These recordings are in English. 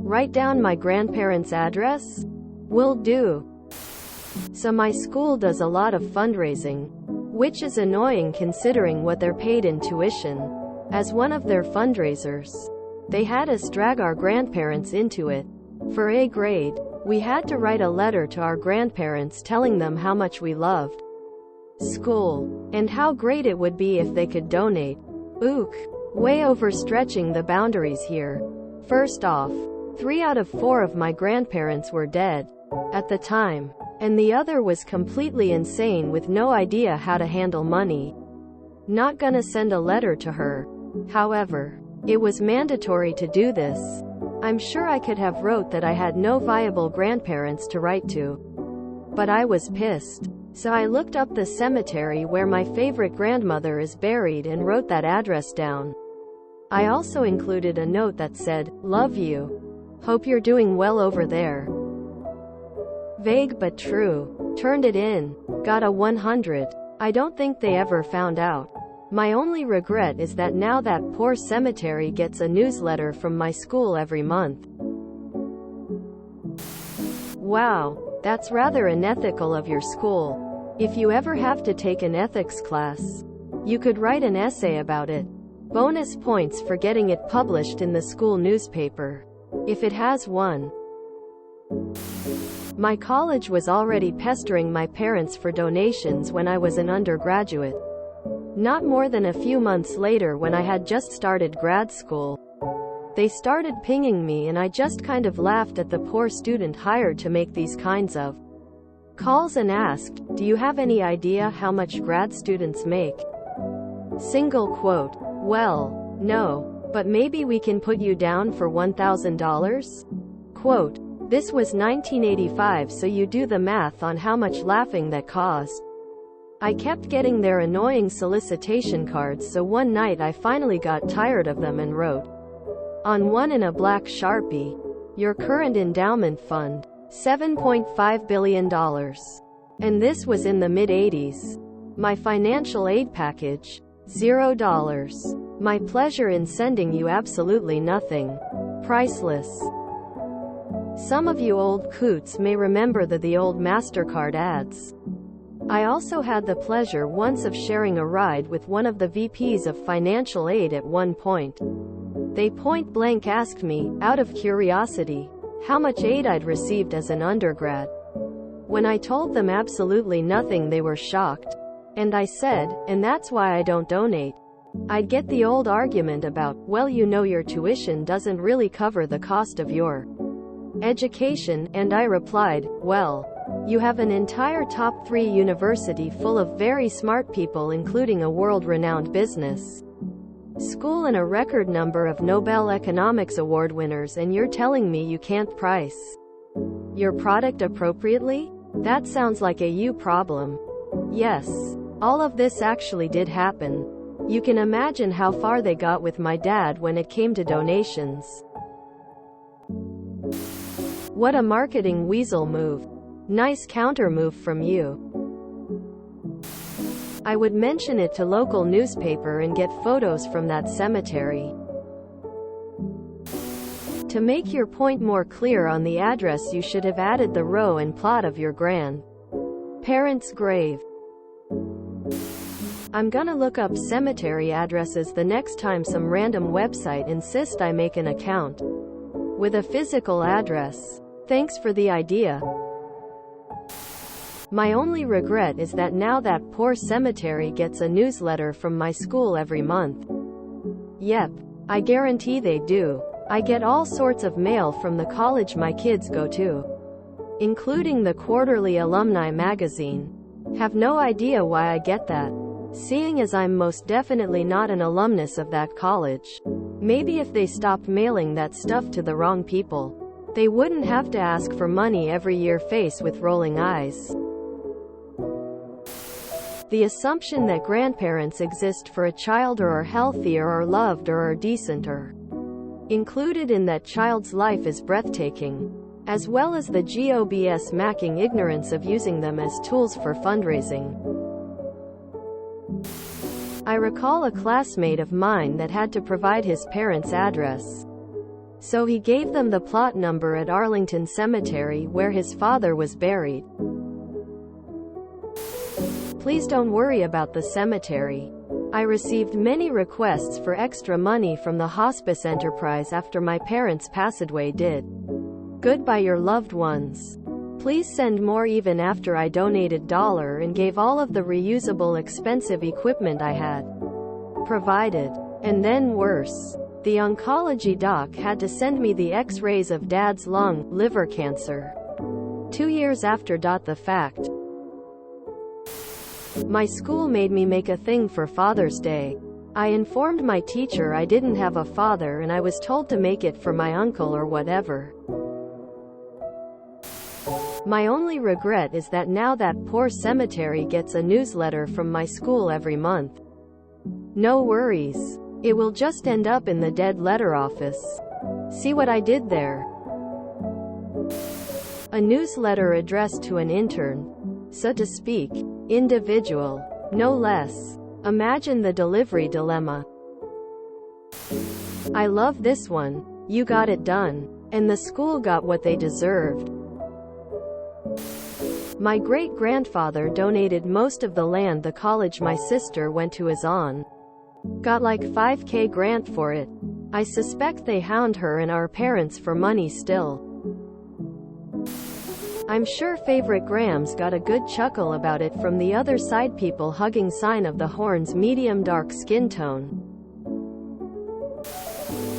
Write down my grandparents' address? Will do. So my school does a lot of fundraising, which is annoying considering what they're paid in tuition. As one of their fundraisers, they had us drag our grandparents into it. For A grade, we had to write a letter to our grandparents telling them how much we loved school, and how great it would be if they could donate. Ook. Way overstretching the boundaries here. First off, 3 out of 4 of my grandparents were dead at the time, and the other was completely insane with no idea how to handle money. Not gonna send a letter to her. However, it was mandatory to do this. I'm sure I could have wrote that I had no viable grandparents to write to, but I was pissed. So I looked up the cemetery where my favorite grandmother is buried and wrote that address down. I also included a note that said, "Love you. Hope you're doing well over there." Vague but true. Turned it in. Got a 100. I don't think they ever found out. My only regret is that now that poor cemetery gets a newsletter from my school every month. Wow, that's rather unethical of your school. If you ever have to take an ethics class, you could write an essay about it. Bonus points for getting it published in the school newspaper, if it has one. My college was already pestering my parents for donations when I was an undergraduate. Not more than a few months later, when I had just started grad school, they started pinging me, and I just kind of laughed at the poor student hired to make these kinds of calls and asked, "Do you have any idea how much grad students make?" Single quote. "Well, no, but maybe we can put you down for $1,000? Quote. This was 1985, so you do the math on how much laughing that caused. I kept getting their annoying solicitation cards, so one night I finally got tired of them and wrote on one in a black Sharpie, "Your current endowment fund, $7.5 billion. And this was in the mid-80s. My financial aid package, $0. My pleasure in sending you absolutely nothing. Priceless." Some of you old coots may remember the old MasterCard ads. I also had the pleasure once of sharing a ride with one of the VPs of financial aid at one point. They point blank asked me, out of curiosity, how much aid I'd received as an undergrad. When I told them absolutely nothing, they were shocked. And I said, "And that's why I don't donate." I'd get the old argument about, "Well, you know, your tuition doesn't really cover the cost of your education," and I replied, "Well, you have an entire top 3 university full of very smart people, including a world-renowned business school and a record number of Nobel Economics Award winners, and you're telling me you can't price your product appropriately? That sounds like a you problem." Yes, all of this actually did happen. You can imagine how far they got with my dad when it came to donations. What a marketing weasel move. Nice counter move from you. I would mention it to local newspaper and get photos from that cemetery. To make your point more clear on the address, you should have added the row and plot of your grandparents' grave. I'm gonna look up cemetery addresses the next time some random website insists I make an account with a physical address. Thanks for the idea. My only regret is that now that poor cemetery gets a newsletter from my school every month. Yep, I guarantee they do. I get all sorts of mail from the college my kids go to, including the quarterly alumni magazine. Have no idea why I get that, seeing as I'm most definitely not an alumnus of that college. Maybe if they stopped mailing that stuff to the wrong people, they wouldn't have to ask for money every year, face with rolling eyes. The assumption that grandparents exist for a child, or are healthy, or are loved, or are decent, or included in that child's life is breathtaking, as well as the GOBS macking ignorance of using them as tools for fundraising. I recall a classmate of mine that had to provide his parents' address So he gave them the plot number at Arlington Cemetery where his father was buried. Please don't worry about the cemetery. I received many requests for extra money from the hospice enterprise after my parents passed away. Did good by your loved ones. Please send more. Even after I donated $1 and gave all of the reusable expensive equipment I had provided. And then worse. The oncology doc had to send me the x-rays of Dad's liver cancer. 2 years after. The fact. My school made me make a thing for Father's Day. I informed my teacher I didn't have a father and I was told to make it for my uncle or whatever. My only regret is that now that poor cemetery gets a newsletter from my school every month. No worries. It will just end up in the dead letter office. See what I did there? A newsletter addressed to an intern, so to speak, individual, no less. Imagine the delivery dilemma. I love this one. You got it done. And the school got what they deserved. My great-grandfather donated most of the land the college my sister went to is on. Got like $5,000 grant for it. I suspect they hound her and our parents for money still. I'm sure favorite Grams got a good chuckle about it from the other side. People hugging. Sign of the horns. Medium dark skin tone.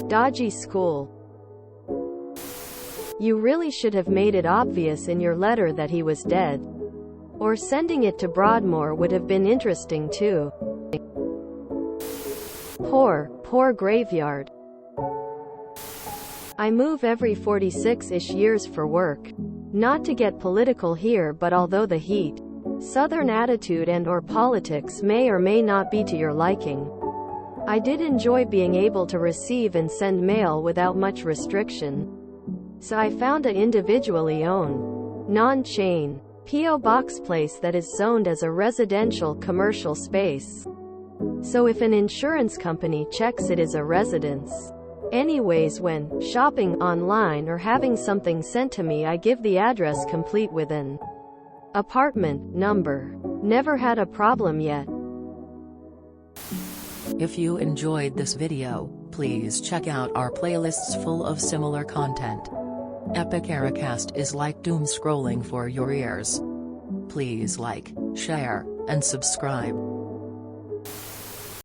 Dodgy school. You really should have made it obvious in your letter that he was dead. Or sending it to Broadmoor would have been interesting too. Poor graveyard. I move every 46-ish years for work. Not to get political here, but although the heat, Southern attitude and/or politics may or may not be to your liking, I did enjoy being able to receive and send mail without much restriction. So I found a individually owned, non-chain, P.O. box place that is zoned as a residential commercial space. So if an insurance company checks it is a residence. Anyways, when shopping online or having something sent to me, I give the address complete with an apartment number. Never had a problem yet. If you enjoyed this video, please check out our playlists full of similar content. Epic Ericast is like doom scrolling for your ears. Please like, share, and subscribe.